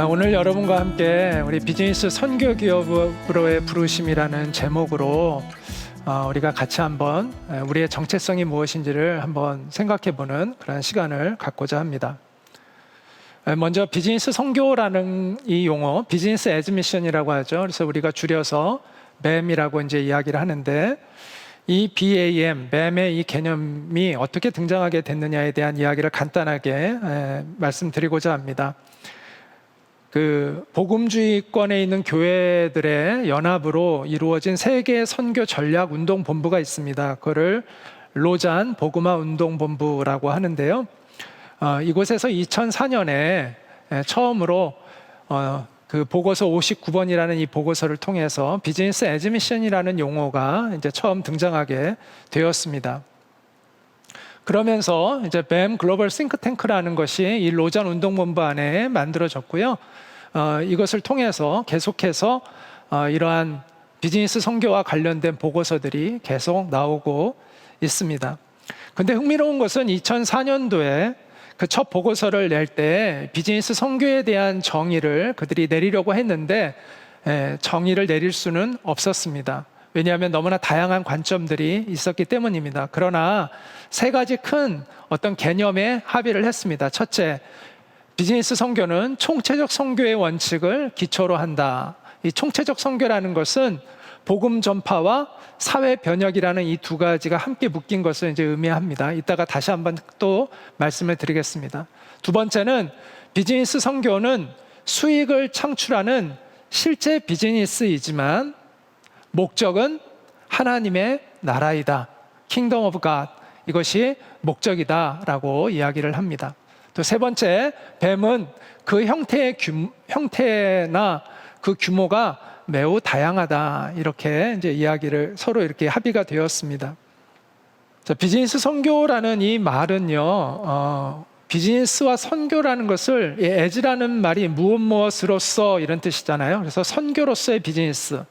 오늘 여러분과 함께 우리 비즈니스 선교 기업으로의 부르심이라는 제목으로 우리가 같이 한번 우리의 정체성이 무엇인지를 한번 생각해보는 그런 시간을 갖고자 합니다. 먼저 비즈니스 선교라는 이 용어, 비즈니스 애즈 미션이라고 하죠. 그래서 우리가 줄여서 BAM이라고 이제 이야기를 하는데, 이 BAM, BAM의 이 개념이 어떻게 등장하게 됐느냐에 대한 이야기를 간단하게 말씀드리고자 합니다. 그 복음주의권에 있는 교회들의 연합으로 이루어진 세계 선교 전략 운동 본부가 있습니다. 그거를 로잔 복음화 운동 본부라고 하는데요. 이곳에서 2004년에 처음으로 그 보고서 59번이라는 이 보고서를 통해서 비즈니스 애즈 미션이라는 용어가 이제 처음 등장하게 되었습니다. 그러면서 이제 BAM 글로벌 싱크탱크라는 것이 이 로잔 운동본부 안에 만들어졌고요. 이것을 통해서 계속해서 이러한 비즈니스 선교와 관련된 보고서들이 계속 나오고 있습니다. 근데 흥미로운 것은 2004년도에 그 첫 보고서를 낼 때 비즈니스 선교에 대한 정의를 그들이 내리려고 했는데 정의를 내릴 수는 없었습니다. 왜냐하면 너무나 다양한 관점들이 있었기 때문입니다. 그러나 세 가지 큰 어떤 개념에 합의를 했습니다. 첫째, 비즈니스 선교는 총체적 선교의 원칙을 기초로 한다. 이 총체적 선교라는 것은 복음 전파와 사회 변혁이라는 이 두 가지가 함께 묶인 것을 이제 의미합니다. 이따가 다시 한번 또 말씀을 드리겠습니다. 두 번째는 비즈니스 선교는 수익을 창출하는 실제 비즈니스이지만 목적은 하나님의 나라이다. Kingdom of God. 이것이 목적이다라고 이야기를 합니다. 또 세 번째, BAM은 그 형태나 그 규모가 매우 다양하다. 이렇게 이제 이야기를 서로 이렇게 합의가 되었습니다. 자, 비즈니스 선교라는 이 말은요, 비즈니스와 선교라는 것을, 애즈라는 말이 무엇으로서 이런 뜻이잖아요. 그래서 선교로서의 비즈니스.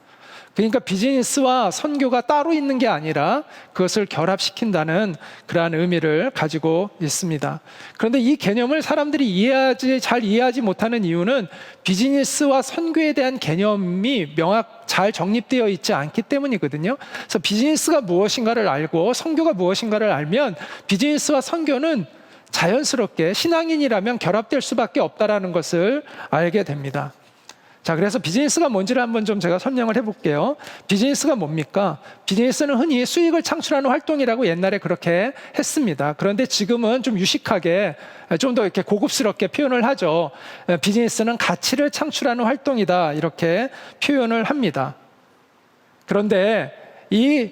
그러니까 비즈니스와 선교가 따로 있는 게 아니라 그것을 결합시킨다는 그러한 의미를 가지고 있습니다. 그런데 이 개념을 사람들이 잘 이해하지 못하는 이유는 비즈니스와 선교에 대한 개념이 잘 정립되어 있지 않기 때문이거든요. 그래서 비즈니스가 무엇인가를 알고 선교가 무엇인가를 알면 비즈니스와 선교는 자연스럽게 신앙인이라면 결합될 수밖에 없다라는 것을 알게 됩니다. 자, 그래서 비즈니스가 뭔지를 한번 좀 제가 설명을 해볼게요. 비즈니스가 뭡니까? 비즈니스는 흔히 수익을 창출하는 활동이라고 옛날에 그렇게 했습니다. 그런데 지금은 좀 유식하게, 좀 더 이렇게 고급스럽게 표현을 하죠. 비즈니스는 가치를 창출하는 활동이다. 이렇게 표현을 합니다. 그런데 이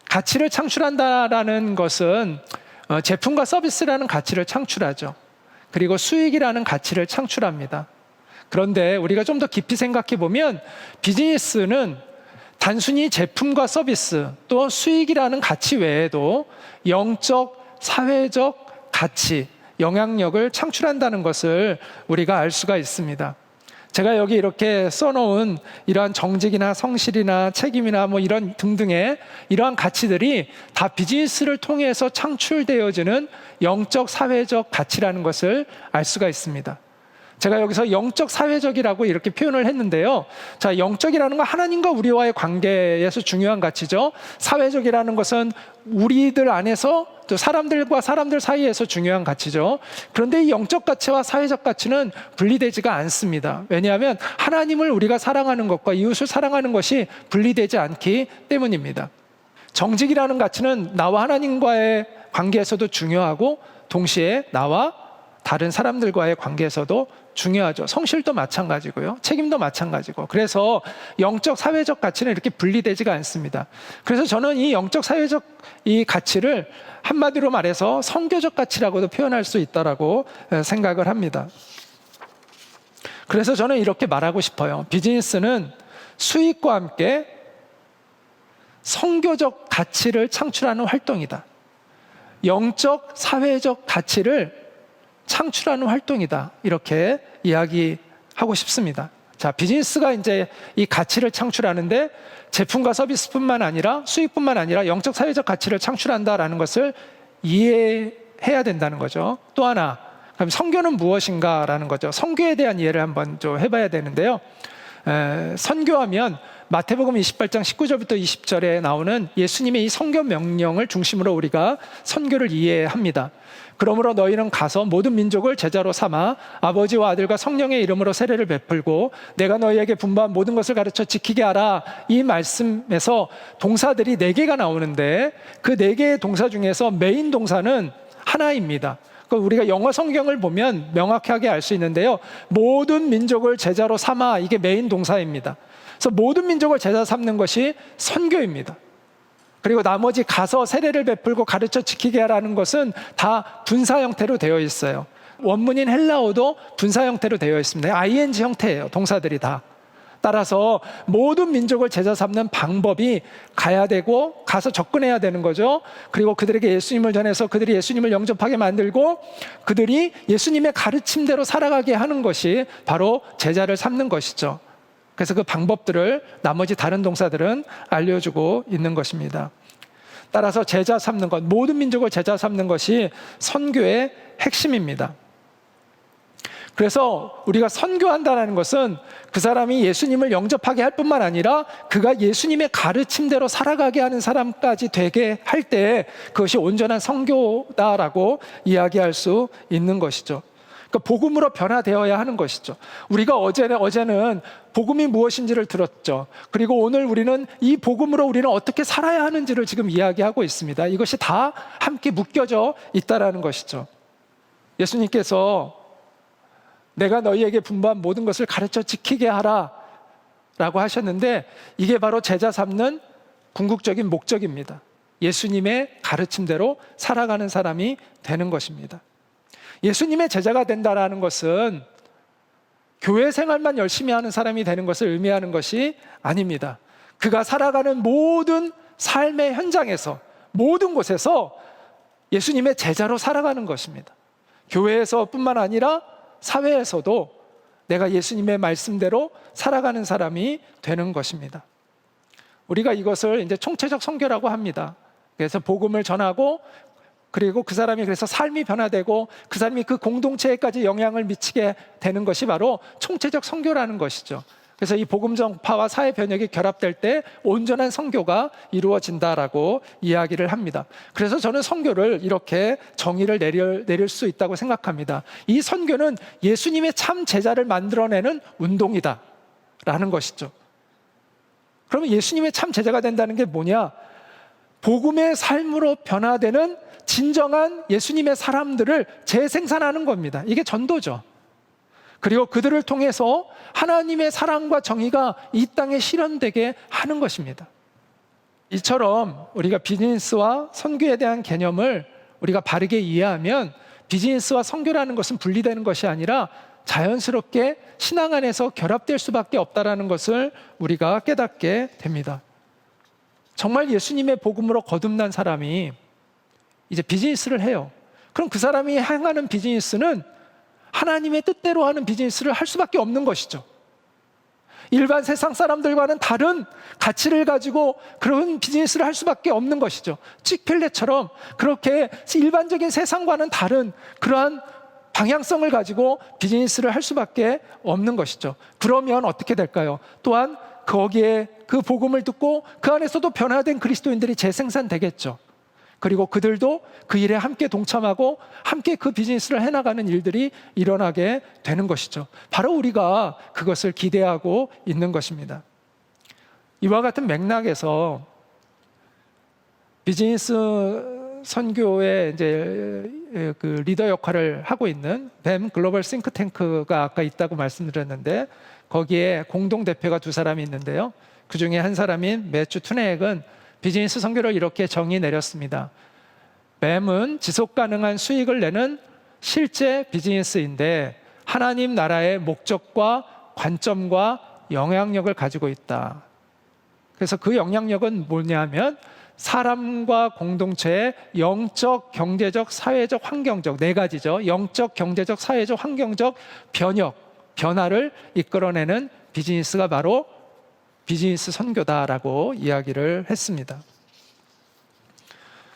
가치를 창출한다라는 것은 제품과 서비스라는 가치를 창출하죠. 그리고 수익이라는 가치를 창출합니다. 그런데 우리가 좀 더 깊이 생각해 보면 비즈니스는 단순히 제품과 서비스 또 수익이라는 가치 외에도 영적, 사회적 가치, 영향력을 창출한다는 것을 우리가 알 수가 있습니다. 제가 여기 이렇게 써놓은 이러한 정직이나 성실이나 책임이나 뭐 이런 등등의 이러한 가치들이 다 비즈니스를 통해서 창출되어지는 영적, 사회적 가치라는 것을 알 수가 있습니다. 제가 여기서 영적, 사회적이라고 이렇게 표현을 했는데요. 자, 영적이라는 건 하나님과 우리와의 관계에서 중요한 가치죠. 사회적이라는 것은 우리들 안에서 또 사람들과 사람들 사이에서 중요한 가치죠. 그런데 이 영적 가치와 사회적 가치는 분리되지가 않습니다. 왜냐하면 하나님을 우리가 사랑하는 것과 이웃을 사랑하는 것이 분리되지 않기 때문입니다. 정직이라는 가치는 나와 하나님과의 관계에서도 중요하고 동시에 나와 다른 사람들과의 관계에서도 중요하죠. 성실도 마찬가지고요. 책임도 마찬가지고. 그래서 영적, 사회적 가치는 이렇게 분리되지가 않습니다. 그래서 저는 이 영적, 사회적 이 가치를 한마디로 말해서 선교적 가치라고도 표현할 수 있다라고 생각을 합니다. 그래서 저는 이렇게 말하고 싶어요. 비즈니스는 수익과 함께 선교적 가치를 창출하는 활동이다. 영적, 사회적 가치를 창출하는 활동이다. 이렇게 이야기하고 싶습니다. 자, 비즈니스가 이제 이 가치를 창출하는데 제품과 서비스뿐만 아니라 수익뿐만 아니라 영적, 사회적 가치를 창출한다라는 것을 이해해야 된다는 거죠. 또 하나, 그럼 선교는 무엇인가라는 거죠. 선교에 대한 이해를 한번 좀 해봐야 되는데요. 선교하면 마태복음 28장 19절부터 20절에 나오는 예수님의 이 선교 명령을 중심으로 우리가 선교를 이해합니다. 그러므로 너희는 가서 모든 민족을 제자로 삼아 아버지와 아들과 성령의 이름으로 세례를 베풀고 내가 너희에게 분부한 모든 것을 가르쳐 지키게 하라. 이 말씀에서 동사들이 4개가 나오는데 그 4개의 동사 중에서 메인 동사는 하나입니다. 우리가 영어 성경을 보면 명확하게 알 수 있는데요. 모든 민족을 제자로 삼아, 이게 메인 동사입니다. 그래서 모든 민족을 제자 삼는 것이 선교입니다. 그리고 나머지 가서 세례를 베풀고 가르쳐 지키게 하라는 것은 다 분사 형태로 되어 있어요. 원문인 헬라어도 분사 형태로 되어 있습니다. ing 형태예요. 동사들이 다. 따라서 모든 민족을 제자 삼는 방법이 가야 되고 가서 접근해야 되는 거죠. 그리고 그들에게 예수님을 전해서 그들이 예수님을 영접하게 만들고 그들이 예수님의 가르침대로 살아가게 하는 것이 바로 제자를 삼는 것이죠. 그래서 그 방법들을 나머지 다른 동사들은 알려주고 있는 것입니다. 따라서 제자 삼는 것, 모든 민족을 제자 삼는 것이 선교의 핵심입니다. 그래서 우리가 선교한다는 것은 그 사람이 예수님을 영접하게 할 뿐만 아니라 그가 예수님의 가르침대로 살아가게 하는 사람까지 되게 할 때 그것이 온전한 선교다라고 이야기할 수 있는 것이죠. 그러니까 복음으로 변화되어야 하는 것이죠. 우리가 어제는 복음이 무엇인지를 들었죠. 그리고 오늘 우리는 이 복음으로 우리는 어떻게 살아야 하는지를 지금 이야기하고 있습니다. 이것이 다 함께 묶여져 있다라는 것이죠. 예수님께서 내가 너희에게 분부한 모든 것을 가르쳐 지키게 하라 라고 하셨는데 이게 바로 제자 삼는 궁극적인 목적입니다. 예수님의 가르침대로 살아가는 사람이 되는 것입니다. 예수님의 제자가 된다라는 것은 교회 생활만 열심히 하는 사람이 되는 것을 의미하는 것이 아닙니다. 그가 살아가는 모든 삶의 현장에서 모든 곳에서 예수님의 제자로 살아가는 것입니다. 교회에서뿐만 아니라 사회에서도 내가 예수님의 말씀대로 살아가는 사람이 되는 것입니다. 우리가 이것을 이제 총체적 선교라고 합니다. 그래서 복음을 전하고 그리고 그 사람이 그래서 삶이 변화되고 그 사람이 그 공동체에까지 영향을 미치게 되는 것이 바로 총체적 선교라는 것이죠. 그래서 이 복음 전파와 사회 변혁이 결합될 때 온전한 선교가 이루어진다라고 이야기를 합니다. 그래서 저는 선교를 이렇게 정의를 내릴 수 있다고 생각합니다. 이 선교는 예수님의 참 제자를 만들어내는 운동이다라는 것이죠. 그러면 예수님의 참 제자가 된다는 게 뭐냐? 복음의 삶으로 변화되는 진정한 예수님의 사람들을 재생산하는 겁니다. 이게 전도죠. 그리고 그들을 통해서 하나님의 사랑과 정의가 이 땅에 실현되게 하는 것입니다. 이처럼 우리가 비즈니스와 선교에 대한 개념을 우리가 바르게 이해하면 비즈니스와 선교라는 것은 분리되는 것이 아니라 자연스럽게 신앙 안에서 결합될 수밖에 없다는 것을 우리가 깨닫게 됩니다. 정말 예수님의 복음으로 거듭난 사람이 이제 비즈니스를 해요. 그럼 그 사람이 행하는 비즈니스는 하나님의 뜻대로 하는 비즈니스를 할 수밖에 없는 것이죠. 일반 세상 사람들과는 다른 가치를 가지고 그런 비즈니스를 할 수밖에 없는 것이죠. 칙필레처럼 그렇게 일반적인 세상과는 다른 그러한 방향성을 가지고 비즈니스를 할 수밖에 없는 것이죠. 그러면 어떻게 될까요? 또한 거기에 그 복음을 듣고 그 안에서도 변화된 그리스도인들이 재생산되겠죠. 그리고 그들도 그 일에 함께 동참하고 함께 그 비즈니스를 해나가는 일들이 일어나게 되는 것이죠. 바로 우리가 그것을 기대하고 있는 것입니다. 이와 같은 맥락에서 비즈니스 선교의 이제 그 리더 역할을 하고 있는 뱀 글로벌 싱크탱크가 아까 있다고 말씀드렸는데 거기에 공동 대표가 2사람이 있는데요. 그 중에 한 사람인 매튜 투네액은 비즈니스 선교를 이렇게 정의 내렸습니다. 뱀은 지속 가능한 수익을 내는 실제 비즈니스인데 하나님 나라의 목적과 관점과 영향력을 가지고 있다. 그래서 그 영향력은 뭐냐면 사람과 공동체의 영적, 경제적, 사회적, 환경적 4가지죠. 영적, 경제적, 사회적, 환경적 변화를 이끌어내는 비즈니스가 바로 비즈니스 선교다라고 이야기를 했습니다.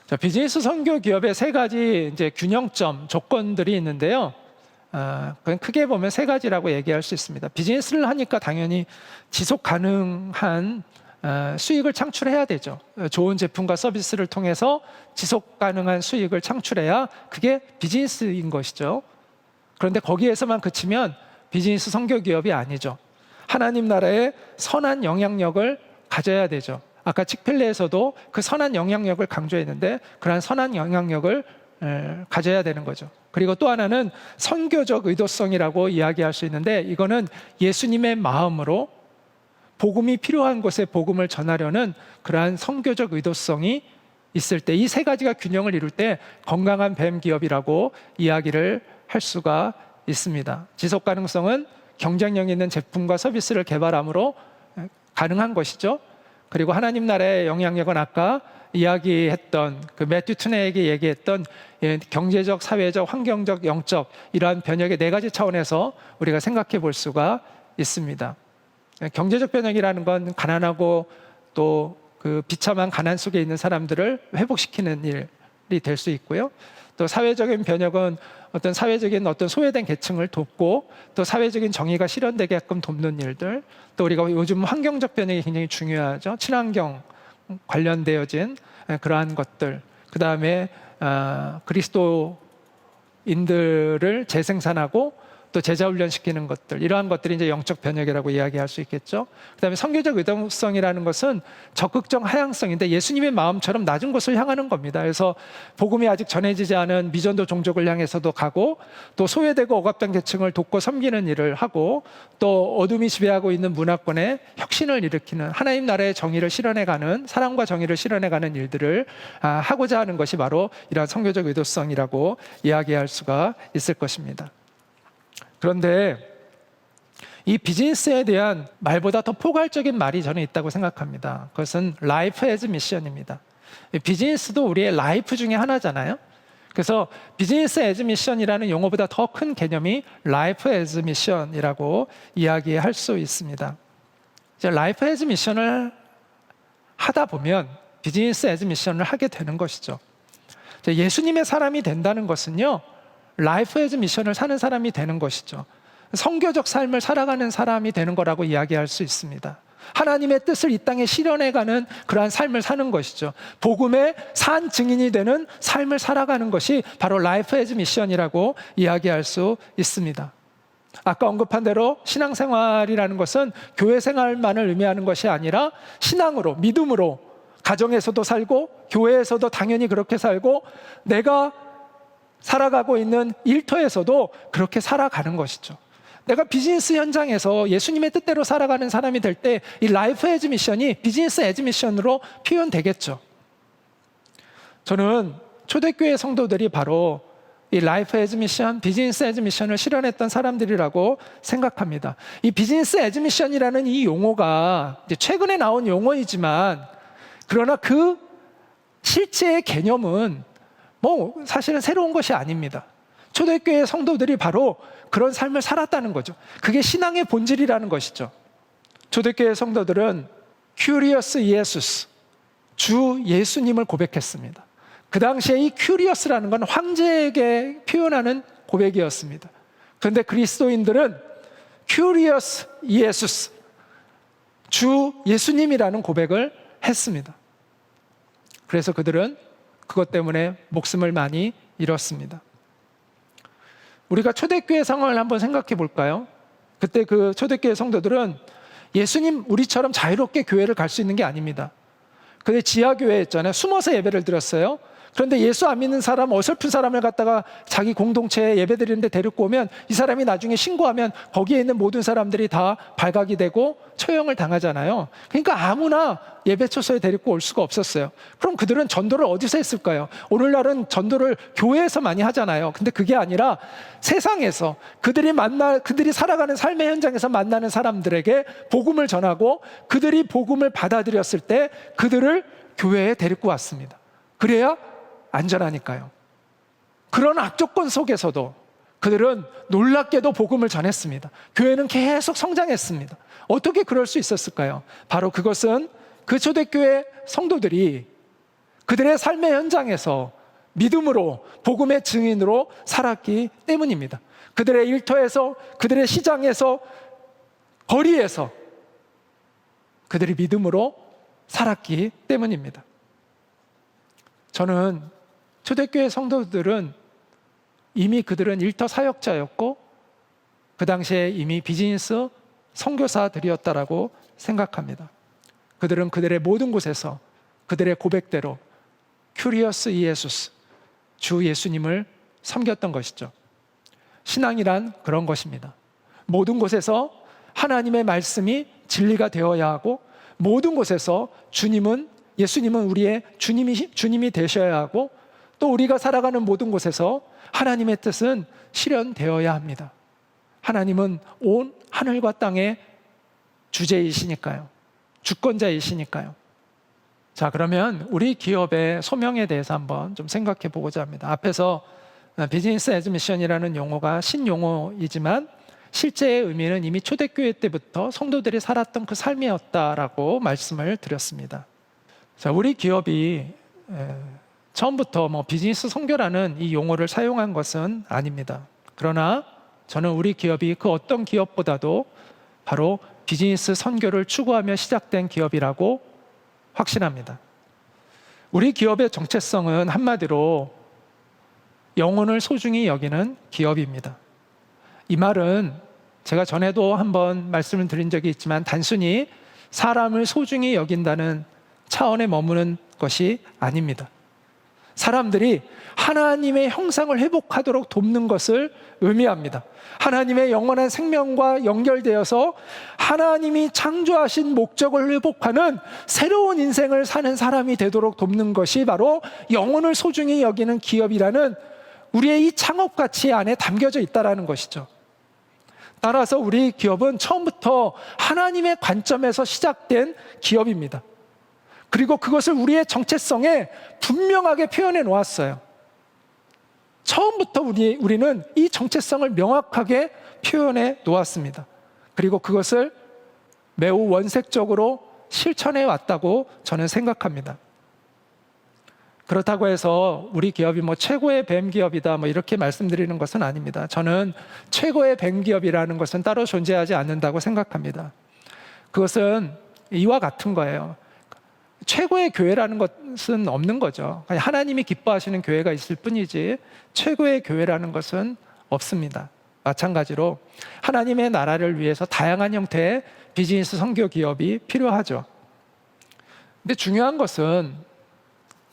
자, 비즈니스 선교 기업의 3가지 이제 균형점 조건들이 있는데요. 그건 크게 보면 세 가지라고 얘기할 수 있습니다. 비즈니스를 하니까 당연히 지속 가능한 수익을 창출해야 되죠. 좋은 제품과 서비스를 통해서 지속 가능한 수익을 창출해야 그게 비즈니스인 것이죠. 그런데 거기에서만 그치면 비즈니스 선교 기업이 아니죠. 하나님 나라의 선한 영향력을 가져야 되죠. 아까 칙필레에서도 그 선한 영향력을 강조했는데 그러한 선한 영향력을 가져야 되는 거죠. 그리고 또 하나는 선교적 의도성이라고 이야기할 수 있는데 이거는 예수님의 마음으로 복음이 필요한 곳에 복음을 전하려는 그러한 선교적 의도성이 있을 때 이 세 가지가 균형을 이룰 때 건강한 뱀 기업이라고 이야기를 할 수가 있습니다. 지속 가능성은 경쟁력 있는 제품과 서비스를 개발함으로 가능한 것이죠. 그리고 하나님 나라의 영향력은 아까 이야기했던 그 매튜 투네에게 얘기했던 경제적, 사회적, 환경적, 영적 이러한 변혁의 네 가지 차원에서 우리가 생각해 볼 수가 있습니다. 경제적 변혁이라는 건 가난하고 또 그 비참한 가난 속에 있는 사람들을 회복시키는 일이 될 수 있고요. 또 사회적인 변혁은 어떤 사회적인 어떤 소외된 계층을 돕고 또 사회적인 정의가 실현되게끔 돕는 일들, 또 우리가 요즘 환경적 변혁이 굉장히 중요하죠. 친환경 관련되어진 그러한 것들, 그 다음에 그리스도인들을 재생산하고 또 제자 훈련시키는 것들, 이러한 것들이 이제 영적 변혁이라고 이야기할 수 있겠죠. 그다음에 선교적 의도성이라는 것은 적극적 하향성인데 예수님의 마음처럼 낮은 곳을 향하는 겁니다. 그래서 복음이 아직 전해지지 않은 미전도 종족을 향해서도 가고 또 소외되고 억압된 계층을 돕고 섬기는 일을 하고 또 어둠이 지배하고 있는 문화권에 혁신을 일으키는 하나님 나라의 정의를 실현해가는 사랑과 정의를 실현해가는 일들을 하고자 하는 것이 바로 이러한 선교적 의도성이라고 이야기할 수가 있을 것입니다. 그런데 이 비즈니스에 대한 말보다 더 포괄적인 말이 저는 있다고 생각합니다. 그것은 라이프 애즈 미션입니다. 비즈니스도 우리의 라이프 중에 하나잖아요. 그래서 비즈니스 애즈 미션이라는 용어보다 더 큰 개념이 라이프 애즈 미션이라고 이야기할 수 있습니다. 이제 라이프 애즈 미션을 하다 보면 비즈니스 애즈 미션을 하게 되는 것이죠. 예수님의 사람이 된다는 것은요, 라이프 애즈 미션을 사는 사람이 되는 것이죠. 선교적 삶을 살아가는 사람이 되는 거라고 이야기할 수 있습니다. 하나님의 뜻을 이 땅에 실현해가는 그러한 삶을 사는 것이죠. 복음의 산 증인이 되는 삶을 살아가는 것이 바로 라이프 애즈 미션이라고 이야기할 수 있습니다. 아까 언급한 대로 신앙생활이라는 것은 교회 생활만을 의미하는 것이 아니라 신앙으로, 믿음으로 가정에서도 살고 교회에서도 당연히 그렇게 살고 내가 살아가고 있는 일터에서도 그렇게 살아가는 것이죠. 내가 비즈니스 현장에서 예수님의 뜻대로 살아가는 사람이 될 때 이 라이프 애즈 미션이 비즈니스 애즈 미션으로 표현되겠죠. 저는 초대교회 성도들이 바로 이 라이프 애즈 미션, 비즈니스 애즈 미션을 실현했던 사람들이라고 생각합니다. 이 비즈니스 애즈 미션이라는 이 용어가 이제 최근에 나온 용어이지만 그러나 그 실제의 개념은 사실은 새로운 것이 아닙니다. 초대교회 성도들이 바로 그런 삶을 살았다는 거죠. 그게 신앙의 본질이라는 것이죠. 초대교회 성도들은 큐리어스 예수스, 주 예수님을 고백했습니다. 그 당시에 이 큐리어스라는 건 황제에게 표현하는 고백이었습니다. 그런데 그리스도인들은 큐리어스 예수스, 주 예수님이라는 고백을 했습니다. 그래서 그들은 그것 때문에 목숨을 많이 잃었습니다. 우리가 초대교회 상황을 한번 생각해 볼까요? 그때 그 초대교회 성도들은 예수님 우리처럼 자유롭게 교회를 갈 수 있는 게 아닙니다. 근데 지하교회였잖아요. 숨어서 예배를 드렸어요. 그런데 예수 안 믿는 사람, 어설픈 사람을 갖다가 자기 공동체에 예배 드리는데 데리고 오면 이 사람이 나중에 신고하면 거기에 있는 모든 사람들이 다 발각이 되고 처형을 당하잖아요. 그러니까 아무나 예배 초소에 데리고 올 수가 없었어요. 그럼 그들은 전도를 어디서 했을까요? 오늘날은 전도를 교회에서 많이 하잖아요. 근데 그게 아니라 세상에서 그들이 살아가는 삶의 현장에서 만나는 사람들에게 복음을 전하고 그들이 복음을 받아들였을 때 그들을 교회에 데리고 왔습니다. 그래야 안전하니까요. 그런 악조건 속에서도 그들은 놀랍게도 복음을 전했습니다. 교회는 계속 성장했습니다. 어떻게 그럴 수 있었을까요? 바로 그것은 그 초대교회 성도들이 그들의 삶의 현장에서 믿음으로 복음의 증인으로 살았기 때문입니다. 그들의 일터에서, 그들의 시장에서, 거리에서 그들이 믿음으로 살았기 때문입니다. 저는 초대교회 성도들은 이미 그들은 일터 사역자였고 그 당시에 이미 비즈니스 선교사들이었다라고 생각합니다. 그들은 그들의 모든 곳에서 그들의 고백대로 큐리어스 이에수스, 주 예수님을 섬겼던 것이죠. 신앙이란 그런 것입니다. 모든 곳에서 하나님의 말씀이 진리가 되어야 하고, 모든 곳에서 예수님은 우리의 주님이 되셔야 하고, 또 우리가 살아가는 모든 곳에서 하나님의 뜻은 실현되어야 합니다. 하나님은 온 하늘과 땅의 주제이시니까요. 주권자이시니까요. 자, 그러면 우리 기업의 소명에 대해서 한번 좀 생각해 보고자 합니다. 앞에서 비즈니스 애즈 미션이라는 용어가 신용어이지만 실제의 의미는 이미 초대교회 때부터 성도들이 살았던 그 삶이었다라고 말씀을 드렸습니다. 자, 우리 기업이 처음부터 비즈니스 선교라는 이 용어를 사용한 것은 아닙니다. 그러나 저는 우리 기업이 그 어떤 기업보다도 바로 비즈니스 선교를 추구하며 시작된 기업이라고 확신합니다. 우리 기업의 정체성은 한마디로 영혼을 소중히 여기는 기업입니다. 이 말은 제가 전에도 한번 말씀을 드린 적이 있지만 단순히 사람을 소중히 여긴다는 차원에 머무는 것이 아닙니다. 사람들이 하나님의 형상을 회복하도록 돕는 것을 의미합니다. 하나님의 영원한 생명과 연결되어서 하나님이 창조하신 목적을 회복하는 새로운 인생을 사는 사람이 되도록 돕는 것이 바로 영혼을 소중히 여기는 기업이라는 우리의 이 창업 가치 안에 담겨져 있다는 것이죠. 따라서 우리 기업은 처음부터 하나님의 관점에서 시작된 기업입니다. 그리고 그것을 우리의 정체성에 분명하게 표현해 놓았어요. 처음부터 우리는 이 정체성을 명확하게 표현해 놓았습니다. 그리고 그것을 매우 원색적으로 실천해 왔다고 저는 생각합니다. 그렇다고 해서 우리 기업이 최고의 뱀 기업이다 이렇게 말씀드리는 것은 아닙니다. 저는 최고의 뱀 기업이라는 것은 따로 존재하지 않는다고 생각합니다. 그것은 이와 같은 거예요. 최고의 교회라는 것은 없는 거죠. 하나님이 기뻐하시는 교회가 있을 뿐이지 최고의 교회라는 것은 없습니다. 마찬가지로 하나님의 나라를 위해서 다양한 형태의 비즈니스 선교 기업이 필요하죠. 근데 중요한 것은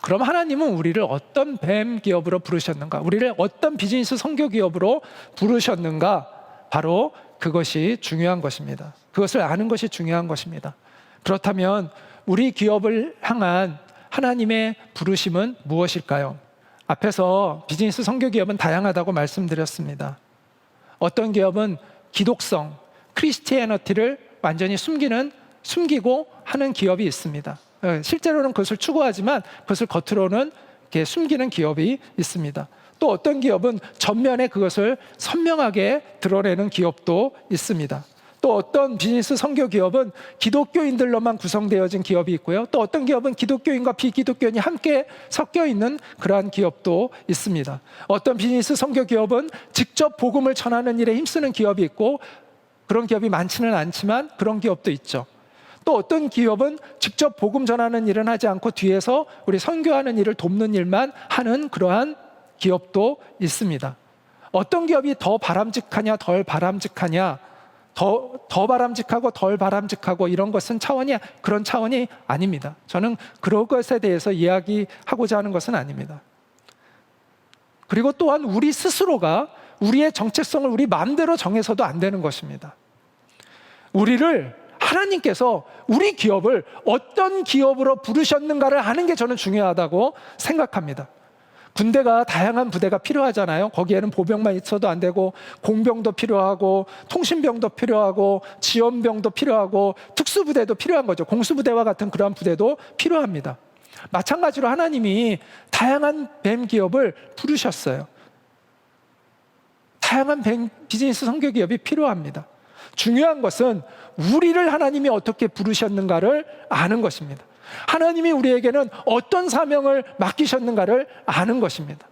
그럼 하나님은 우리를 어떤 뱀 기업으로 부르셨는가? 우리를 어떤 비즈니스 선교 기업으로 부르셨는가? 바로 그것이 중요한 것입니다. 그것을 아는 것이 중요한 것입니다. 그렇다면 우리 기업을 향한 하나님의 부르심은 무엇일까요? 앞에서 비즈니스 선교 기업은 다양하다고 말씀드렸습니다. 어떤 기업은 기독성, 크리스티애너티를 완전히 숨기고 하는 기업이 있습니다. 실제로는 그것을 추구하지만 그것을 겉으로는 이렇게 숨기는 기업이 있습니다. 또 어떤 기업은 전면에 그것을 선명하게 드러내는 기업도 있습니다. 또 어떤 비즈니스 선교 기업은 기독교인들로만 구성되어진 기업이 있고요. 또 어떤 기업은 기독교인과 비기독교인이 함께 섞여 있는 그러한 기업도 있습니다. 어떤 비즈니스 선교 기업은 직접 복음을 전하는 일에 힘쓰는 기업이 있고 그런 기업이 많지는 않지만 그런 기업도 있죠. 또 어떤 기업은 직접 복음 전하는 일은 하지 않고 뒤에서 우리 선교하는 일을 돕는 일만 하는 그러한 기업도 있습니다. 어떤 기업이 더 바람직하냐 덜 바람직하냐 더 바람직하고 덜 바람직하고 이런 것은 그런 차원이 아닙니다. 저는 그런 것에 대해서 이야기하고자 하는 것은 아닙니다. 그리고 또한 우리 스스로가 우리의 정체성을 우리 마음대로 정해서도 안 되는 것입니다. 하나님께서 우리 기업을 어떤 기업으로 부르셨는가를 아는 게 저는 중요하다고 생각합니다. 군대가 다양한 부대가 필요하잖아요. 거기에는 보병만 있어도 안 되고 공병도 필요하고 통신병도 필요하고 지원병도 필요하고 특수부대도 필요한 거죠. 공수부대와 같은 그러한 부대도 필요합니다. 마찬가지로 하나님이 다양한 뱀 기업을 부르셨어요. 다양한 비즈니스 선교 기업이 필요합니다. 중요한 것은 우리를 하나님이 어떻게 부르셨는가를 아는 것입니다. 하나님이 우리에게는 어떤 사명을 맡기셨는가를 아는 것입니다.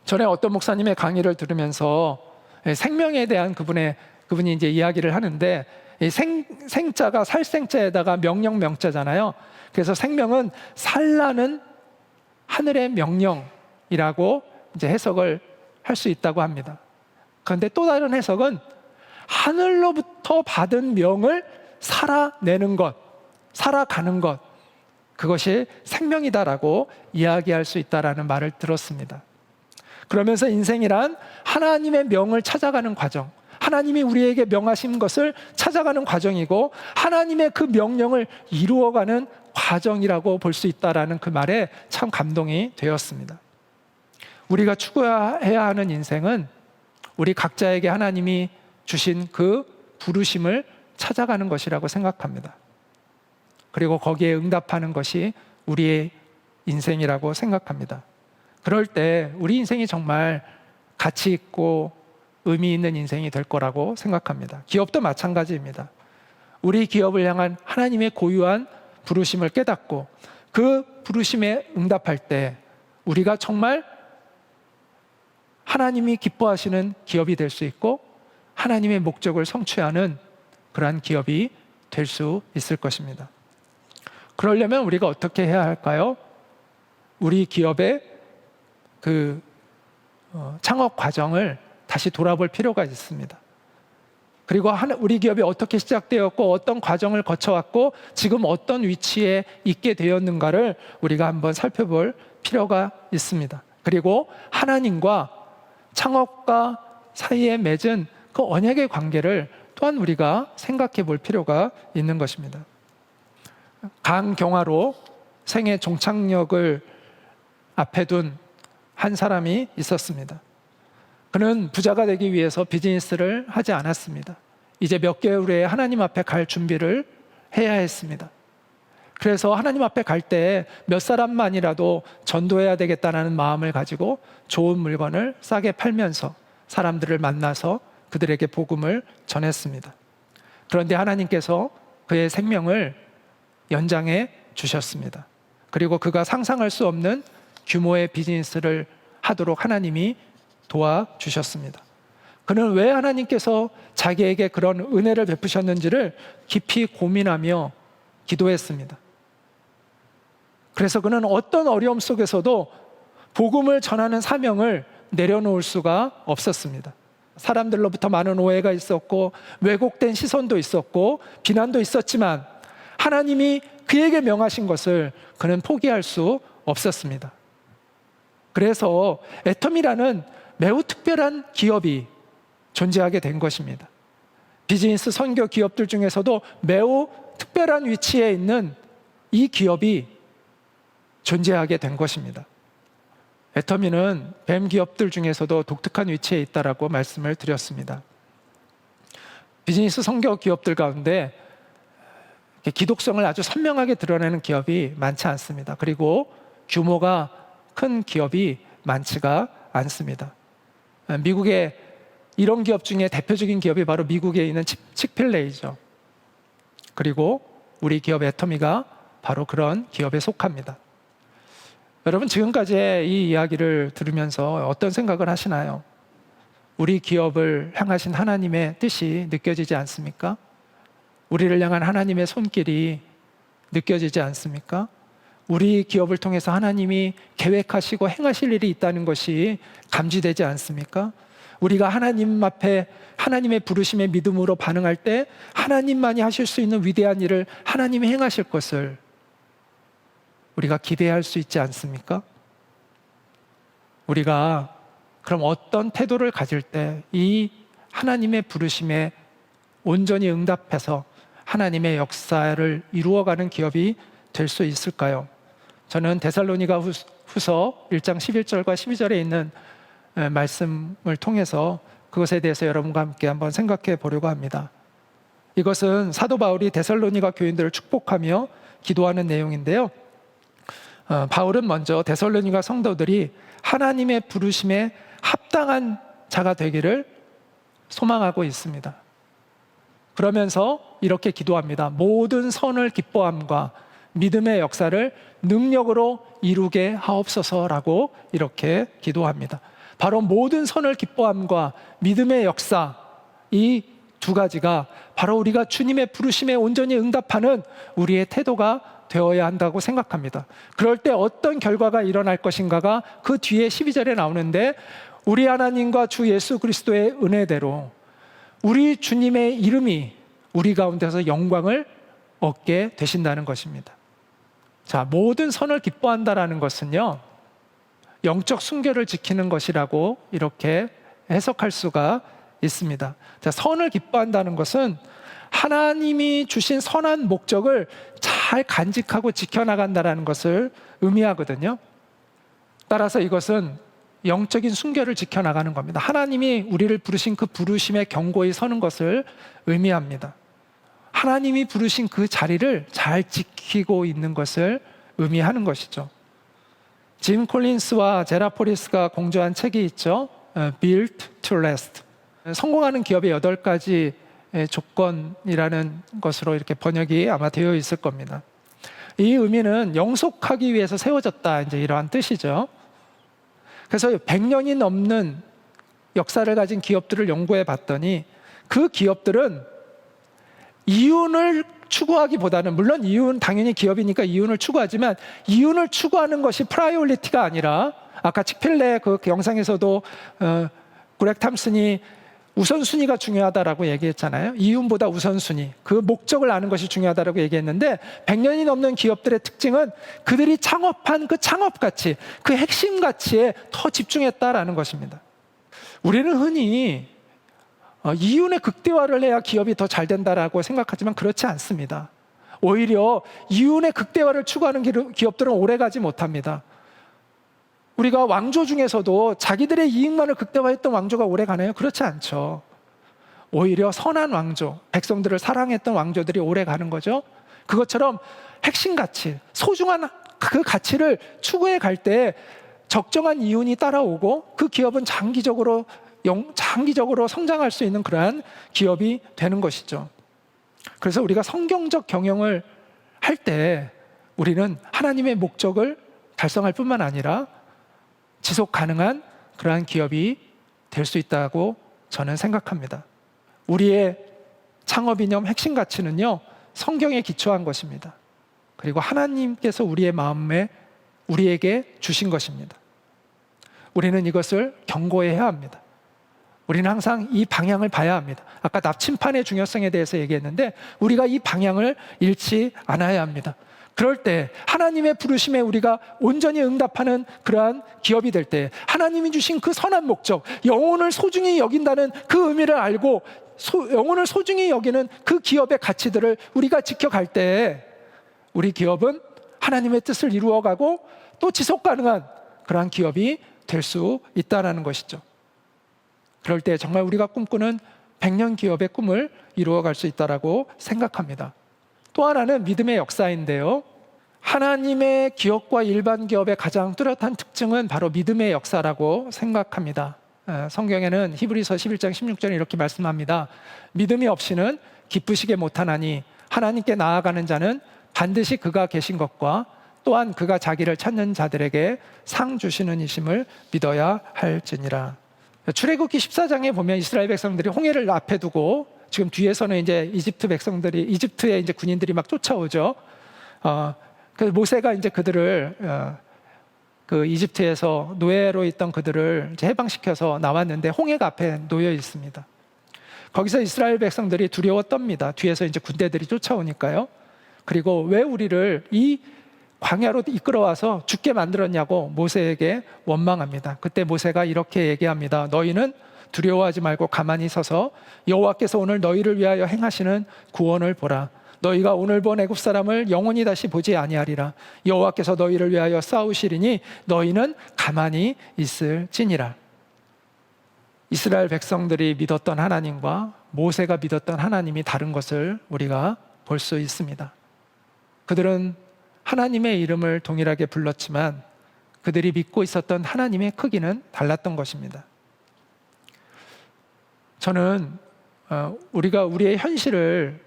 전에 어떤 목사님의 강의를 들으면서 생명에 대한 그분이 이제 이야기를 하는데, 이 생자가 살생자에다가 명령명자잖아요. 그래서 생명은 살라는 하늘의 명령이라고 이제 해석을 할 수 있다고 합니다. 그런데 또 다른 해석은 하늘로부터 받은 명을 살아내는 것, 살아가는 것, 그것이 생명이다라고 이야기할 수 있다라는 말을 들었습니다. 그러면서 인생이란 하나님의 명을 찾아가는 과정, 하나님이 우리에게 명하신 것을 찾아가는 과정이고 하나님의 그 명령을 이루어가는 과정이라고 볼 수 있다라는 그 말에 참 감동이 되었습니다. 우리가 추구해야 하는 인생은 우리 각자에게 하나님이 주신 그 부르심을 찾아가는 것이라고 생각합니다. 그리고 거기에 응답하는 것이 우리의 인생이라고 생각합니다. 그럴 때 우리 인생이 정말 가치 있고 의미 있는 인생이 될 거라고 생각합니다. 기업도 마찬가지입니다. 우리 기업을 향한 하나님의 고유한 부르심을 깨닫고 그 부르심에 응답할 때 우리가 정말 하나님이 기뻐하시는 기업이 될 수 있고 하나님의 목적을 성취하는 그러한 기업이 될 수 있을 것입니다. 그러려면 우리가 어떻게 해야 할까요? 우리 기업의 그 창업 과정을 다시 돌아볼 필요가 있습니다. 그리고 우리 기업이 어떻게 시작되었고 어떤 과정을 거쳐왔고 지금 어떤 위치에 있게 되었는가를 우리가 한번 살펴볼 필요가 있습니다. 그리고 하나님과 창업가 사이에 맺은 그 언약의 관계를 또한 우리가 생각해 볼 필요가 있는 것입니다. 강경화로 생애 종착역을 앞에 둔 한 사람이 있었습니다. 그는 부자가 되기 위해서 비즈니스를 하지 않았습니다. 이제 몇 개월 후에 하나님 앞에 갈 준비를 해야 했습니다. 그래서 하나님 앞에 갈 때 몇 사람만이라도 전도해야 되겠다는 마음을 가지고 좋은 물건을 싸게 팔면서 사람들을 만나서 그들에게 복음을 전했습니다. 그런데 하나님께서 그의 생명을 연장해 주셨습니다. 그리고 그가 상상할 수 없는 규모의 비즈니스를 하도록 하나님이 도와주셨습니다. 그는 왜 하나님께서 자기에게 그런 은혜를 베푸셨는지를 깊이 고민하며 기도했습니다. 그래서 그는 어떤 어려움 속에서도 복음을 전하는 사명을 내려놓을 수가 없었습니다. 사람들로부터 많은 오해가 있었고 왜곡된 시선도 있었고 비난도 있었지만 하나님이 그에게 명하신 것을 그는 포기할 수 없었습니다. 그래서 애텀이라는 매우 특별한 기업이 존재하게 된 것입니다. 비즈니스 선교 기업들 중에서도 매우 특별한 위치에 있는 이 기업이 존재하게 된 것입니다. 애터미는 뱀 기업들 중에서도 독특한 위치에 있다라고 말씀을 드렸습니다. 비즈니스 선교 기업들 가운데 기독성을 아주 선명하게 드러내는 기업이 많지 않습니다. 그리고 규모가 큰 기업이 많지가 않습니다. 미국의 이런 기업 중에 대표적인 기업이 바로 미국에 있는 칙필레이죠. 그리고 우리 기업 애터미가 바로 그런 기업에 속합니다. 여러분 지금까지의 이 이야기를 들으면서 어떤 생각을 하시나요? 우리 기업을 향하신 하나님의 뜻이 느껴지지 않습니까? 우리를 향한 하나님의 손길이 느껴지지 않습니까? 우리 기업을 통해서 하나님이 계획하시고 행하실 일이 있다는 것이 감지되지 않습니까? 우리가 하나님 앞에 하나님의 부르심에 믿음으로 반응할 때 하나님만이 하실 수 있는 위대한 일을 하나님이 행하실 것을 우리가 기대할 수 있지 않습니까? 우리가 그럼 어떤 태도를 가질 때 이 하나님의 부르심에 온전히 응답해서 하나님의 역사를 이루어가는 기업이 될 수 있을까요? 저는 데살로니가 후서 1장 11절과 12절에 있는 말씀을 통해서 그것에 대해서 여러분과 함께 한번 생각해 보려고 합니다. 이것은 사도 바울이 데살로니가 교인들을 축복하며 기도하는 내용인데요. 바울은 먼저 데살로니가 성도들이 하나님의 부르심에 합당한 자가 되기를 소망하고 있습니다. 그러면서 이렇게 기도합니다. 모든 선을 기뻐함과 믿음의 역사를 능력으로 이루게 하옵소서라고 이렇게 기도합니다. 바로 모든 선을 기뻐함과 믿음의 역사, 이 두 가지가 바로 우리가 주님의 부르심에 온전히 응답하는 우리의 태도가 되어야 한다고 생각합니다. 그럴 때 어떤 결과가 일어날 것인가가 그 뒤에 12절에 나오는데, 우리 하나님과 주 예수 그리스도의 은혜대로 우리 주님의 이름이 우리 가운데서 영광을 얻게 되신다는 것입니다. 자, 모든 선을 기뻐한다라는 것은요, 영적 순결을 지키는 것이라고 이렇게 해석할 수가 있습니다. 자, 선을 기뻐한다는 것은 하나님이 주신 선한 목적을 잘 간직하고 지켜나간다는 것을 의미하거든요. 따라서 이것은 영적인 순결을 지켜나가는 겁니다. 하나님이 우리를 부르신 그 부르심에 경고히 서는 것을 의미합니다. 하나님이 부르신 그 자리를 잘 지키고 있는 것을 의미하는 것이죠. 짐 콜린스와 제라 포리스가 공저한 책이 있죠. Built to Last. 성공하는 기업의 8가지 조건이라는 것으로 이렇게 번역이 아마 되어 있을 겁니다. 이 의미는 영속하기 위해서 세워졌다, 이제 이러한 뜻이죠. 그래서 100년이 넘는 역사를 가진 기업들을 연구해 봤더니 그 기업들은 이윤을 추구하기보다는, 물론 이윤, 당연히 기업이니까 이윤을 추구하지만 이윤을 추구하는 것이 프라이오리티가 아니라, 아까 칙필레 그 영상에서도 그렉 탐슨이 우선순위가 중요하다라고 얘기했잖아요. 이윤보다 우선순위, 그 목적을 아는 것이 중요하다라고 얘기했는데, 100년이 넘는 기업들의 특징은 그들이 창업한 그 창업가치, 그 핵심 가치에 더 집중했다라는 것입니다. 우리는 흔히 이윤의 극대화를 해야 기업이 더 잘 된다라고 생각하지만 그렇지 않습니다. 오히려 이윤의 극대화를 추구하는 기업들은 오래가지 못합니다. 우리가 왕조 중에서도 자기들의 이익만을 극대화했던 왕조가 오래 가나요? 그렇지 않죠. 오히려 선한 왕조, 백성들을 사랑했던 왕조들이 오래 가는 거죠. 그것처럼 핵심 가치, 소중한 그 가치를 추구해 갈 때 적정한 이윤이 따라오고 그 기업은 장기적으로 성장할 수 있는 그러한 기업이 되는 것이죠. 그래서 우리가 성경적 경영을 할 때 우리는 하나님의 목적을 달성할 뿐만 아니라 지속 가능한 그러한 기업이 될 수 있다고 저는 생각합니다. 우리의 창업 이념 핵심 가치는요, 성경에 기초한 것입니다. 그리고 하나님께서 우리의 마음에 우리에게 주신 것입니다. 우리는 이것을 경고해야 합니다. 우리는 항상 이 방향을 봐야 합니다. 아까 납침판의 중요성에 대해서 얘기했는데, 우리가 이 방향을 잃지 않아야 합니다. 그럴 때 하나님의 부르심에 우리가 온전히 응답하는 그러한 기업이 될 때, 하나님이 주신 그 선한 목적, 영혼을 소중히 여긴다는 그 의미를 알고 영혼을 소중히 여기는 그 기업의 가치들을 우리가 지켜갈 때, 우리 기업은 하나님의 뜻을 이루어가고 또 지속 가능한 그러한 기업이 될 수 있다는 것이죠. 그럴 때 정말 우리가 꿈꾸는 100년 기업의 꿈을 이루어갈 수 있다고 생각합니다. 또 하나는 믿음의 역사인데요, 하나님의 기업과 일반 기업의 가장 뚜렷한 특징은 바로 믿음의 역사라고 생각합니다. 성경에는 히브리서 11장 16절에 이렇게 말씀합니다. 믿음이 없이는 기쁘시게 못하나니 하나님께 나아가는 자는 반드시 그가 계신 것과 또한 그가 자기를 찾는 자들에게 상 주시는 이심을 믿어야 할지니라. 출애굽기 14장에 보면 이스라엘 백성들이 홍해를 앞에 두고, 지금 뒤에서는 이제 이집트의 이제 군인들이 막 쫓아오죠. 그래서 모세가 이제 그들을 그 이집트에서 노예로 있던 그들을 이제 해방시켜서 나왔는데 홍해가 앞에 놓여 있습니다. 거기서 이스라엘 백성들이 두려워 떱니다. 뒤에서 이제 군대들이 쫓아오니까요. 그리고 왜 우리를 이 광야로 이끌어와서 죽게 만들었냐고 모세에게 원망합니다. 그때 모세가 이렇게 얘기합니다. 너희는 두려워하지 말고 가만히 서서 여호와께서 오늘 너희를 위하여 행하시는 구원을 보라. 너희가 오늘 본 애굽 사람을 영원히 다시 보지 아니하리라. 여호와께서 너희를 위하여 싸우시리니 너희는 가만히 있을지니라. 이스라엘 백성들이 믿었던 하나님과 모세가 믿었던 하나님이 다른 것을 우리가 볼 수 있습니다. 그들은 하나님의 이름을 동일하게 불렀지만 그들이 믿고 있었던 하나님의 크기는 달랐던 것입니다. 저는 우리가 우리의 현실을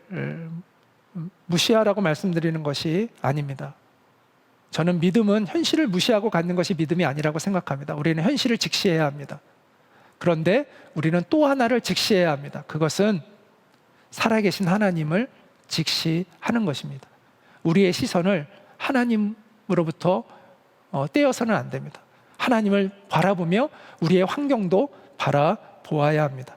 무시하라고 말씀드리는 것이 아닙니다. 저는 믿음은 현실을 무시하고 갖는 것이 믿음이 아니라고 생각합니다. 우리는 현실을 직시해야 합니다. 그런데 우리는 또 하나를 직시해야 합니다. 그것은 살아계신 하나님을 직시하는 것입니다. 우리의 시선을 하나님으로부터 떼어서는 안 됩니다. 하나님을 바라보며 우리의 환경도 바라보아야 합니다.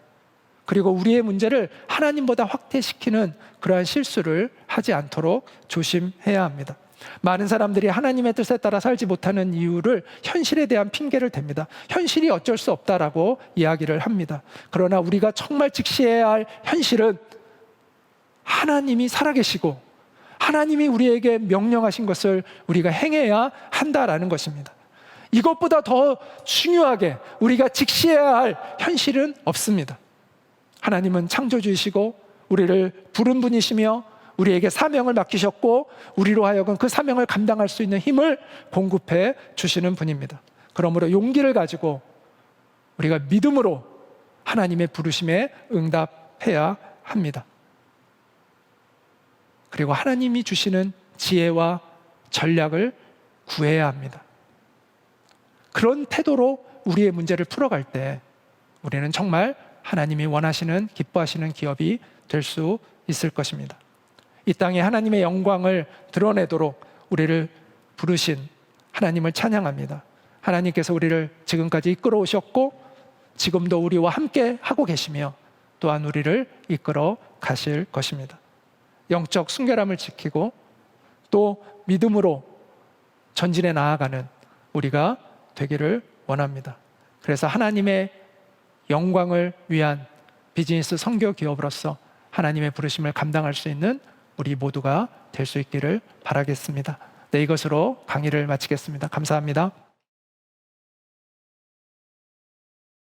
그리고 우리의 문제를 하나님보다 확대시키는 그러한 실수를 하지 않도록 조심해야 합니다. 많은 사람들이 하나님의 뜻에 따라 살지 못하는 이유를 현실에 대한 핑계를 댑니다. 현실이 어쩔 수 없다라고 이야기를 합니다. 그러나 우리가 정말 직시해야 할 현실은 하나님이 살아계시고 하나님이 우리에게 명령하신 것을 우리가 행해야 한다라는 것입니다. 이것보다 더 중요하게 우리가 직시해야 할 현실은 없습니다. 하나님은 창조주이시고 우리를 부른 분이시며 우리에게 사명을 맡기셨고 우리로 하여금 그 사명을 감당할 수 있는 힘을 공급해 주시는 분입니다. 그러므로 용기를 가지고 우리가 믿음으로 하나님의 부르심에 응답해야 합니다. 그리고 하나님이 주시는 지혜와 전략을 구해야 합니다. 그런 태도로 우리의 문제를 풀어갈 때 우리는 정말 하나님이 원하시는, 기뻐하시는 기업이 될 수 있을 것입니다. 이 땅에 하나님의 영광을 드러내도록 우리를 부르신 하나님을 찬양합니다. 하나님께서 우리를 지금까지 이끌어 오셨고 지금도 우리와 함께 하고 계시며 또한 우리를 이끌어 가실 것입니다. 영적 순결함을 지키고 또 믿음으로 전진해 나아가는 우리가 되기를 원합니다. 그래서 하나님의 영광을 위한 비즈니스 선교 기업으로서 하나님의 부르심을 감당할 수 있는 우리 모두가 될 수 있기를 바라겠습니다. 네, 이것으로 강의를 마치겠습니다. 감사합니다.